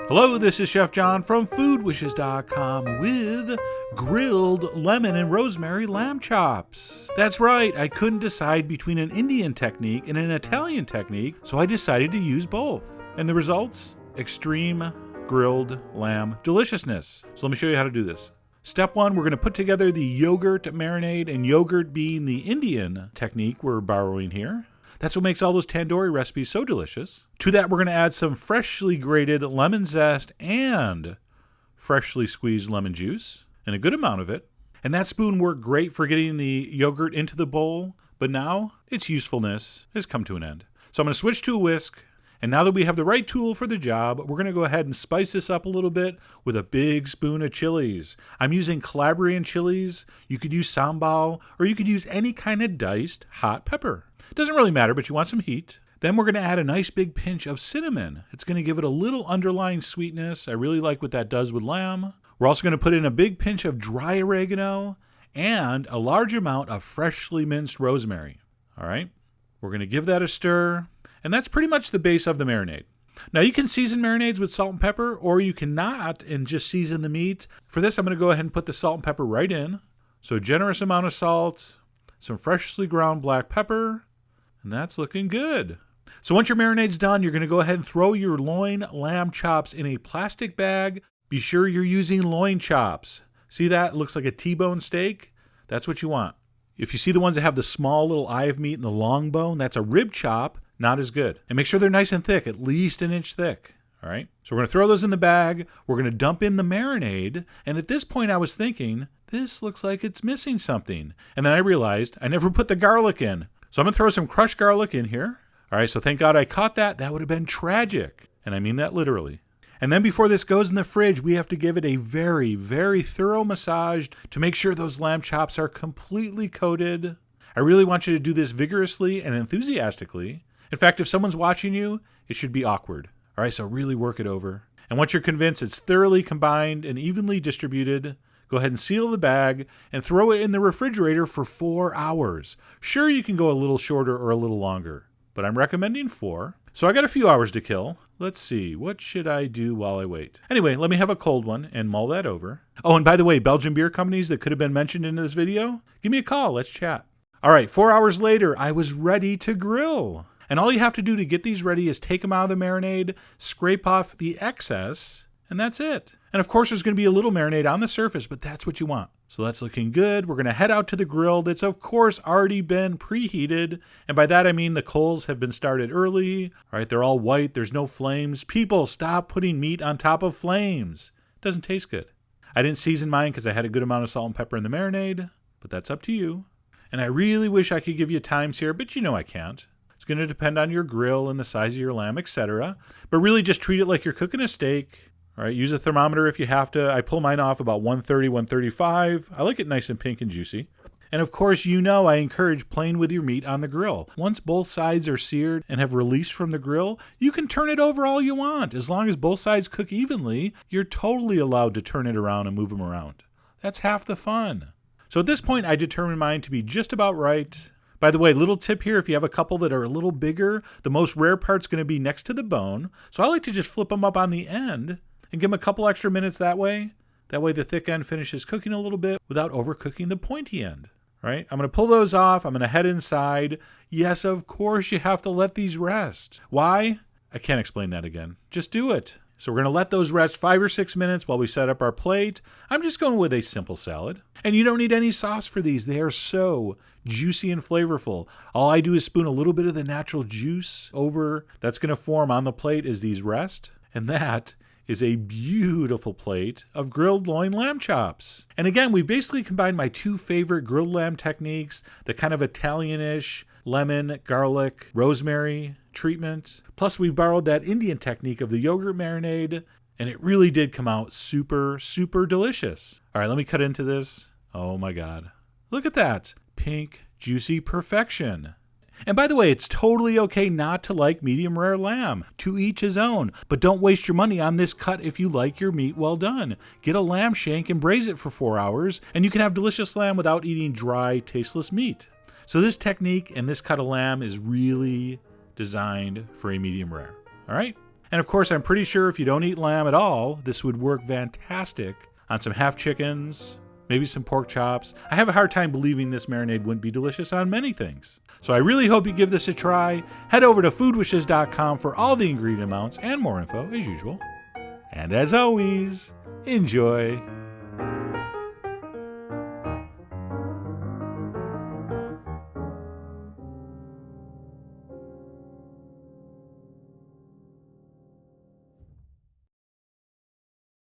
Hello, this is Chef John from foodwishes.com with grilled lemon and rosemary lamb chops. That's right, I couldn't decide between an Indian technique and an Italian technique, so I decided to use both. And the results? Extreme grilled lamb deliciousness. So let me show you how to do this. Step one, we're going to put together the yogurt marinade, and yogurt being the Indian technique we're borrowing here. That's what makes all those tandoori recipes so delicious. To that, we're going to add some freshly grated lemon zest and freshly squeezed lemon juice, and a good amount of it. And that spoon worked great for getting the yogurt into the bowl, but now its usefulness has come to an end. So I'm going to switch to a whisk, and now that we have the right tool for the job, we're going to go ahead and spice this up a little bit with a big spoon of chilies. I'm using Calabrian chilies. You could use sambal, or you could use any kind of diced hot pepper. Doesn't really matter, but you want some heat. Then we're going to add a nice big pinch of cinnamon. It's going to give it a little underlying sweetness. I really like what that does with lamb. We're also going to put in a big pinch of dry oregano and a large amount of freshly minced rosemary. All right, we're going to give that a stir, and that's pretty much the base of the marinade. Now you can season marinades with salt and pepper, or you cannot and just season the meat. For this, I'm going to go ahead and put the salt and pepper right in. So a generous amount of salt, some freshly ground black pepper, and that's looking good. So once your marinade's done, you're going to go ahead and throw your loin lamb chops in a plastic bag. Be sure you're using loin chops. See that? It looks like a T-bone steak. That's what you want. If you see the ones that have the small little eye of meat and the long bone, that's a rib chop, not as good. And make sure they're nice and thick, at least an inch thick. All right? So we're going to throw those in the bag. We're going to dump in the marinade. And at this point, I was thinking, this looks like it's missing something. And then I realized I never put the garlic in. So I'm going to throw some crushed garlic in here. All right, so thank God I caught that. That would have been tragic. And I mean that literally. And then before this goes in the fridge, we have to give it a very, very thorough massage to make sure those lamb chops are completely coated. I really want you to do this vigorously and enthusiastically. In fact, if someone's watching you, it should be awkward. All right, so really work it over. And once you're convinced it's thoroughly combined and evenly distributed, go ahead and seal the bag and throw it in the refrigerator for 4 hours. Sure, you can go a little shorter or a little longer, but I'm recommending 4. So I got a few hours to kill. Let's see, what should I do while I wait? Anyway, let me have a cold one and mull that over. Oh, and by the way, Belgian beer companies that could have been mentioned in this video, give me a call, let's chat. All right, 4 hours later, I was ready to grill. And all you have to do to get these ready is take them out of the marinade, scrape off the excess, and that's it. And of course, there's going to be a little marinade on the surface, but that's what you want. So that's looking good. We're going to head out to the grill that's, of course, already been preheated. And by that, I mean the coals have been started early. All right, they're all white. There's no flames. People, stop putting meat on top of flames. It doesn't taste good. I didn't season mine because I had a good amount of salt and pepper in the marinade, but that's up to you. And I really wish I could give you times here, but you know I can't. It's going to depend on your grill and the size of your lamb, etc. But really just treat it like you're cooking a steak. All right, use a thermometer if you have to. I pull mine off about 130, 135. I like it nice and pink and juicy. And of course, you know I encourage playing with your meat on the grill. Once both sides are seared and have released from the grill, you can turn it over all you want. As long as both sides cook evenly, you're totally allowed to turn it around and move them around. That's half the fun. So at this point, I determined mine to be just about right. By the way, little tip here, if you have a couple that are a little bigger, the most rare part's going to be next to the bone. So I like to just flip them up on the end and give them a couple extra minutes that way. That way the thick end finishes cooking a little bit without overcooking the pointy end. Right? I'm going to pull those off. I'm going to head inside. Yes, of course you have to let these rest. Why? I can't explain that again. Just do it. So we're going to let those rest 5 or 6 minutes while we set up our plate. I'm just going with a simple salad. And you don't need any sauce for these. They are so juicy and flavorful. All I do is spoon a little bit of the natural juice over. That's going to form on the plate as these rest. And that is a beautiful plate of grilled loin lamb chops. And again, we've basically combined my two favorite grilled lamb techniques, the kind of Italian-ish lemon, garlic, rosemary treatment. Plus, we borrowed that Indian technique of the yogurt marinade, and it really did come out super, super delicious. All right, let me cut into this. Oh my God. Look at that. Pink, juicy perfection. And by the way, it's totally okay not to like medium rare lamb. To each his own. But don't waste your money on this cut if you like your meat well done. Get a lamb shank and braise it for 4 hours, and you can have delicious lamb without eating dry, tasteless meat. So this technique and this cut of lamb is really designed for a medium rare. All right? And of course, I'm pretty sure if you don't eat lamb at all, this would work fantastic on some half chickens, maybe some pork chops. I have a hard time believing this marinade wouldn't be delicious on many things. So I really hope you give this a try. Head over to foodwishes.com for all the ingredient amounts and more info as usual. And as always, enjoy.